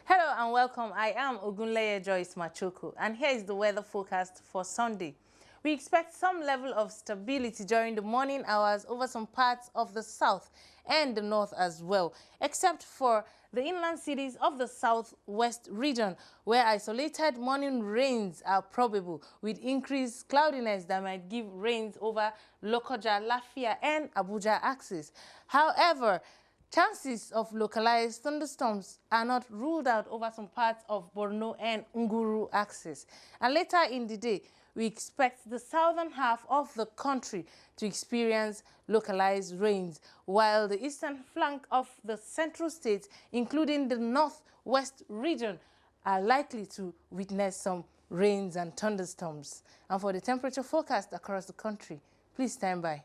Hello and welcome. I am Ogunleye Joyce Machoko, and here is the weather forecast for Sunday. We expect some level of stability during the morning hours over some parts of the south and the north as well, except for the inland cities of the southwest region, where isolated morning rains are probable, with increased cloudiness that might give rains over Lokoja, Lafia, and Abuja axis. However, chances of localized thunderstorms are not ruled out over some parts of Borno and Nguru axis. And later in the day, we expect the southern half of the country to experience localized rains, while the eastern flank of the central states, including the northwest region, are likely to witness some rains and thunderstorms. And for the temperature forecast across the country, please stand by.